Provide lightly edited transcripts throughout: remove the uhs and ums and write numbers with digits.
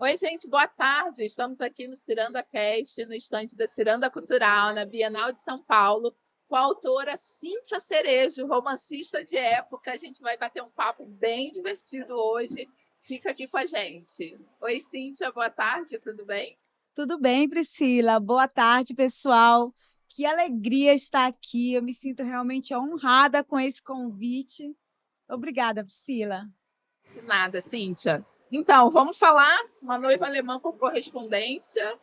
Oi, gente, boa tarde. Estamos aqui no Ciranda Cast, no estande da Ciranda Cultural, na Bienal de São Paulo, com a autora Cíntia Cerejo, romancista de época. A gente vai bater um papo bem divertido hoje. Fica aqui com a gente. Oi, Cíntia, boa tarde, tudo bem? Tudo bem, Priscila? Boa tarde, pessoal. Que alegria estar aqui. Eu me sinto realmente honrada com esse convite. Obrigada, Priscila. De nada, Cíntia. Então, vamos falar uma noiva alemã por correspondência.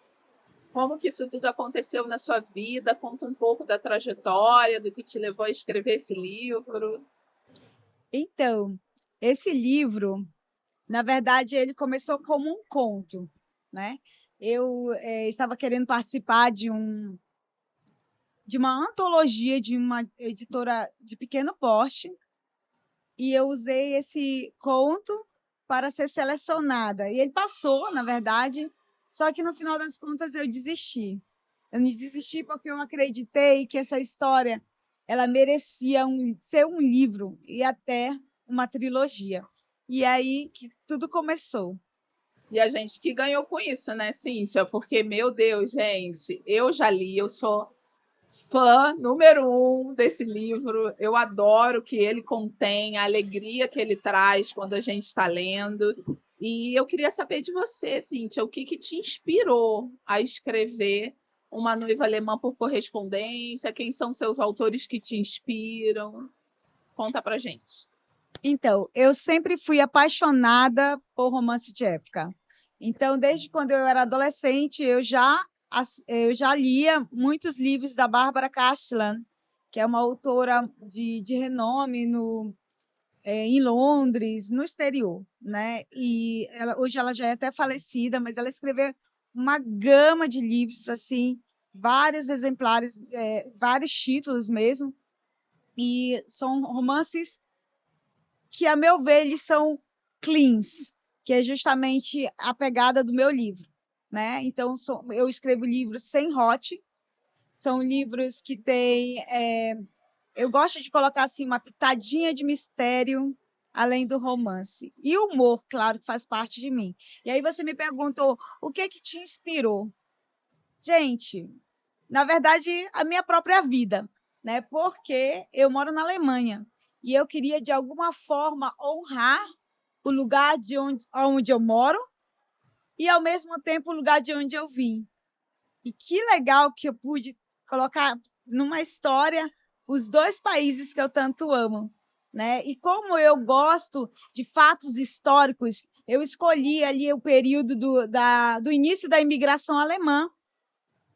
Como que isso tudo aconteceu na sua vida? Conta um pouco da trajetória, do que te levou a escrever esse livro. Então, esse livro, na verdade, ele começou como um conto, né? Eu estava querendo participar de uma antologia de uma editora de pequeno porte e eu usei esse conto para ser selecionada. E ele passou, na verdade, só que no final das contas eu desisti. Eu não desisti porque eu acreditei que essa história ela merecia ser um livro e até uma trilogia. E aí que tudo começou. E a gente que ganhou com isso, né, Cíntia? Porque, meu Deus, gente, eu já li, eu sou fã número um desse livro. Eu adoro o que ele contém, a alegria que ele traz quando a gente está lendo. E eu queria saber de você, Cíntia, o que, que te inspirou a escrever Uma Noiva Alemã por Correspondência? Quem são seus autores que te inspiram? Conta pra gente. Então, eu sempre fui apaixonada por romance de época. Então, desde quando eu era adolescente, eu já lia muitos livros da Bárbara Castellan, que é uma autora de renome em Londres, no exterior, né? E hoje ela já é até falecida, mas ela escreveu uma gama de livros, assim, vários exemplares, vários títulos mesmo, e são romances que, a meu ver, eles são cleans, que é justamente a pegada do meu livro, né? Então, eu escrevo livros sem hot, são livros que têm... eu gosto de colocar assim uma pitadinha de mistério, além do romance. E o humor, claro, que faz parte de mim. E aí você me perguntou o que que te inspirou? Gente, na verdade, a minha própria vida, né? Porque eu moro na Alemanha e eu queria, de alguma forma, honrar o lugar onde eu moro e, ao mesmo tempo, o lugar de onde eu vim. E que legal que eu pude colocar numa história os dois países que eu tanto amo, né? E como eu gosto de fatos históricos, eu escolhi ali o período do início da imigração alemã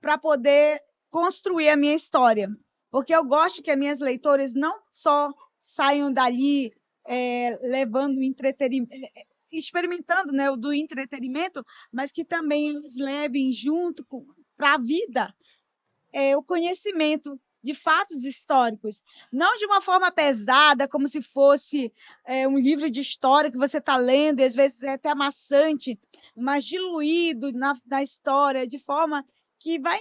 para poder construir a minha história, porque eu gosto que as minhas leitoras não só saiam dali levando entretenimento, experimentando, né, o do entretenimento, mas que também eles levem junto para a vida o conhecimento de fatos históricos, não de uma forma pesada, como se fosse um livro de história que você está lendo, e às vezes é até amassante, mas diluído na história, de forma que vai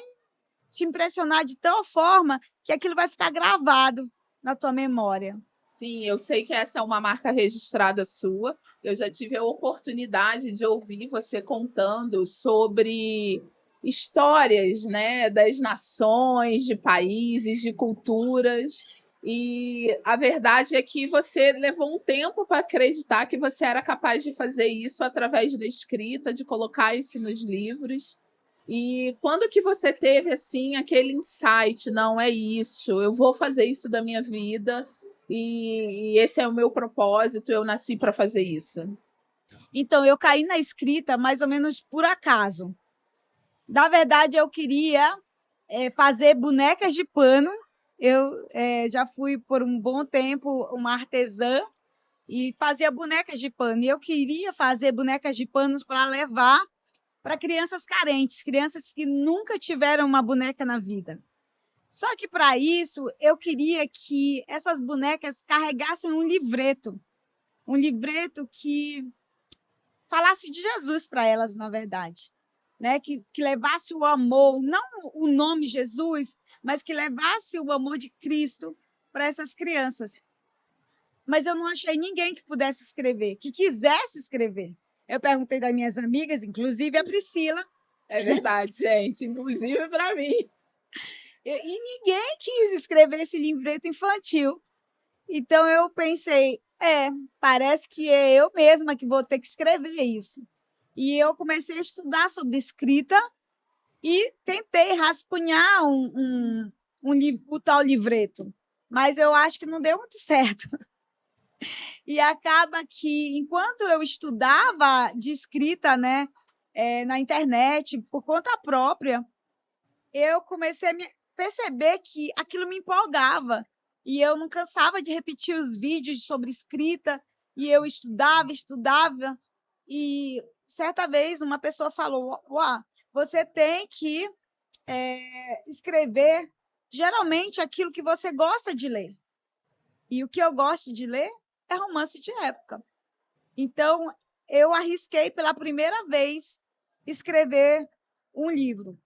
te impressionar de tal forma que aquilo vai ficar gravado na tua memória. Sim, eu sei que essa é uma marca registrada sua. Eu já tive a oportunidade de ouvir você contando sobre histórias, né, das nações, de países, de culturas. E a verdade é que você levou um tempo para acreditar que você era capaz de fazer isso através da escrita, de colocar isso nos livros. E quando que você teve assim aquele insight, não é isso, eu vou fazer isso da minha vida e esse é o meu propósito, eu nasci para fazer isso. Então, eu caí na escrita mais ou menos por acaso. Na verdade, eu queria fazer bonecas de pano. Eu já fui por um bom tempo uma artesã e fazia bonecas de pano. E eu queria fazer bonecas de panos para levar para crianças carentes, crianças que nunca tiveram uma boneca na vida. Só que para isso eu queria que essas bonecas carregassem um livreto que falasse de Jesus para elas, na verdade, né? Que levasse o amor, não o nome Jesus, mas que levasse o amor de Cristo para essas crianças. Mas eu não achei ninguém que pudesse escrever, que quisesse escrever. Eu perguntei das minhas amigas, inclusive a Priscila, É verdade, gente. Inclusive para mim. e ninguém quis escrever esse livreto infantil. Então eu pensei, parece que é eu mesma que vou ter que escrever isso. E eu comecei a estudar sobre escrita e tentei rascunhar o tal livreto, mas eu acho que não deu muito certo. E acaba que, enquanto eu estudava de escrita, né, na internet, por conta própria, eu comecei a perceber que aquilo me empolgava. E eu não cansava de repetir os vídeos sobre escrita, e eu estudava. E certa vez uma pessoa falou: Uau, você tem que escrever geralmente aquilo que você gosta de ler. E o que eu gosto de ler é romance de época. Então, eu arrisquei pela primeira vez escrever um livro.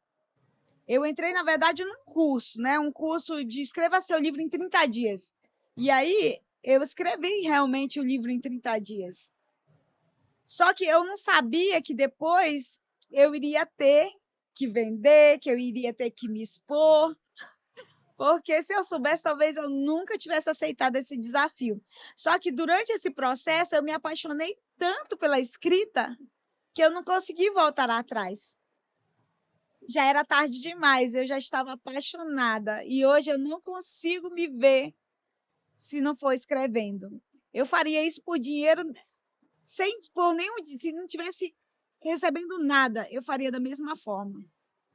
Eu entrei, na verdade, num curso, né? Um curso de escreva seu livro em 30 dias. E aí, eu escrevi realmente o livro em 30 dias. Só que eu não sabia que depois eu iria ter que vender, que eu iria ter que me expor, porque se eu soubesse, talvez eu nunca tivesse aceitado esse desafio. Só que durante esse processo, eu me apaixonei tanto pela escrita que eu não consegui voltar atrás. Já era tarde demais, eu já estava apaixonada e hoje eu não consigo me ver se não for escrevendo. Eu faria isso por dinheiro, sem por nenhum, se não tivesse recebendo nada, eu faria da mesma forma.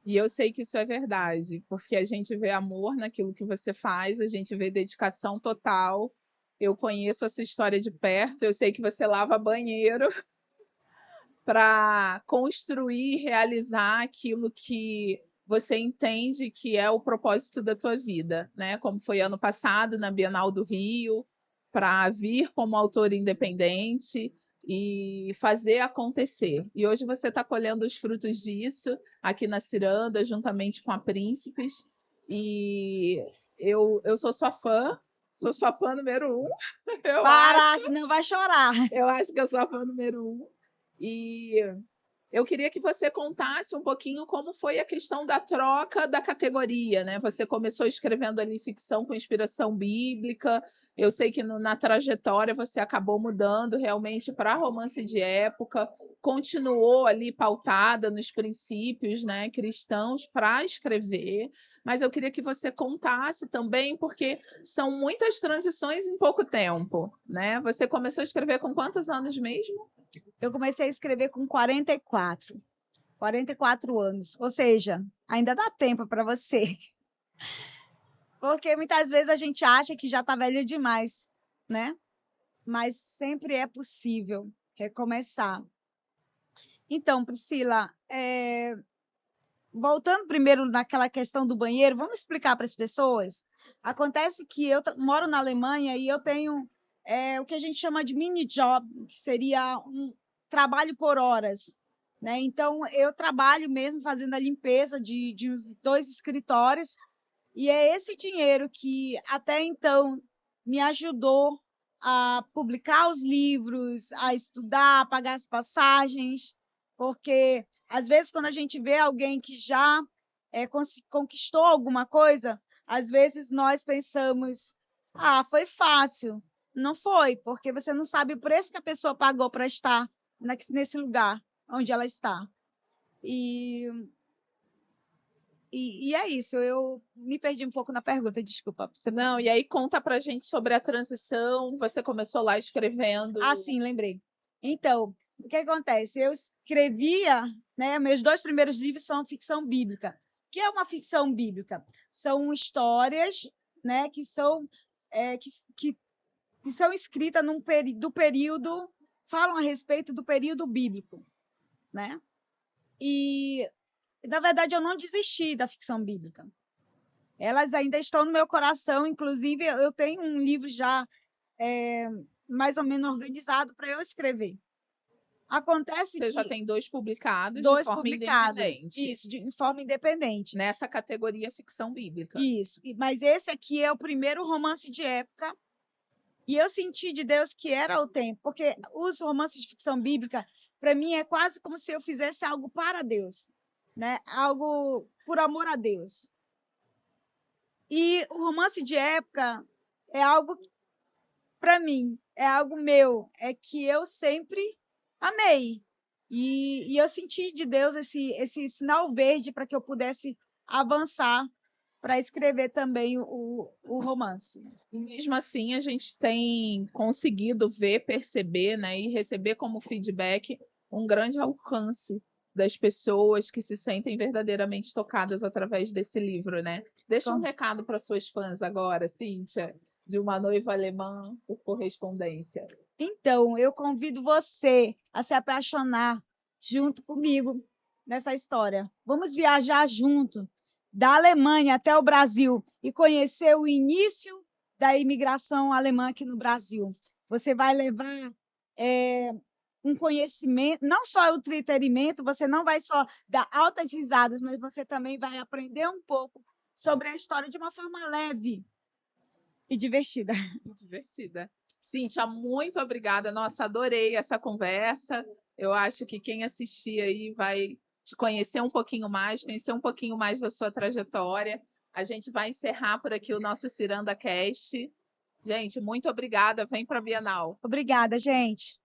E eu sei que isso é verdade, porque a gente vê amor naquilo que você faz, a gente vê dedicação total. Eu conheço a sua história de perto, eu sei que você lava banheiro para construir, realizar aquilo que você entende que é o propósito da tua vida, né? Como foi ano passado na Bienal do Rio, para vir como autor independente e fazer acontecer. E hoje você está colhendo os frutos disso aqui na Ciranda, juntamente com a Príncipes. E eu sou sua fã número um. Senão vai chorar. Eu acho que eu sou a fã número um. E eu queria que você contasse um pouquinho como foi a questão da troca da categoria, né? Você começou escrevendo ali ficção com inspiração bíblica. Eu sei que na trajetória você acabou mudando realmente para romance de época, continuou ali pautada nos princípios, né, cristãos para escrever. Mas eu queria que você contasse também, porque são muitas transições em pouco tempo, né? Você começou a escrever com quantos anos mesmo? Eu comecei a escrever com 44 anos. Ou seja, ainda dá tempo para você. Porque muitas vezes a gente acha que já está velho demais, né? Mas sempre é possível recomeçar. Então, Priscila, voltando primeiro naquela questão do banheiro, vamos explicar para as pessoas. Acontece que eu moro na Alemanha e eu tenho o que a gente chama de mini job, que seria um trabalho por horas, né? Então, eu trabalho mesmo fazendo a limpeza de uns 2 escritórios e é esse dinheiro que até então me ajudou a publicar os livros, a estudar, a pagar as passagens, porque às vezes quando a gente vê alguém que já conquistou alguma coisa, às vezes nós pensamos, foi fácil. Não foi, porque você não sabe o preço que a pessoa pagou para estar nesse lugar onde ela está. E é isso, eu me perdi um pouco na pergunta, desculpa. Não, e aí conta pra gente sobre a transição. Você começou lá escrevendo. Sim, lembrei. Então, o que acontece? Eu escrevia, né? Meus 2 primeiros livros são ficção bíblica. O que é uma ficção bíblica? São histórias, né? Que são que são escritas do período, falam a respeito do período bíblico, né? E na verdade eu não desisti da ficção bíblica. Elas ainda estão no meu coração, inclusive eu tenho um livro já mais ou menos organizado para eu escrever. Acontece Você que já tem 2 publicados de 2 forma publicados, independente. isso, em forma independente. Nessa categoria ficção bíblica. Isso, mas esse aqui é o primeiro romance de época e eu senti de Deus que era o tempo, porque os romances de ficção bíblica para mim é quase como se eu fizesse algo para Deus, né? Algo por amor a Deus. E o romance de época é algo, para mim, é algo meu, é que eu sempre amei. E eu senti de Deus esse sinal verde para que eu pudesse avançar para escrever também o romance. E mesmo assim, a gente tem conseguido ver, perceber, né, e receber como feedback um grande alcance das pessoas que se sentem verdadeiramente tocadas através desse livro, né? Deixa um recado para suas fãs agora, Cíntia, de Uma Noiva Alemã por Correspondência. Então, eu convido você a se apaixonar junto comigo nessa história. Vamos viajar junto, da Alemanha até o Brasil, e conhecer o início da imigração alemã aqui no Brasil. Você vai levar um conhecimento, não só o entretenimento, você não vai só dar altas risadas, mas você também vai aprender um pouco sobre a história de uma forma leve e divertida. Divertida. Cíntia, muito obrigada. Nossa, adorei essa conversa. Eu acho que quem assistir aí vai te conhecer um pouquinho mais, conhecer um pouquinho mais da sua trajetória. A gente vai encerrar por aqui o nosso Ciranda Cast. Gente, muito obrigada. Vem para a Bienal. Obrigada, gente.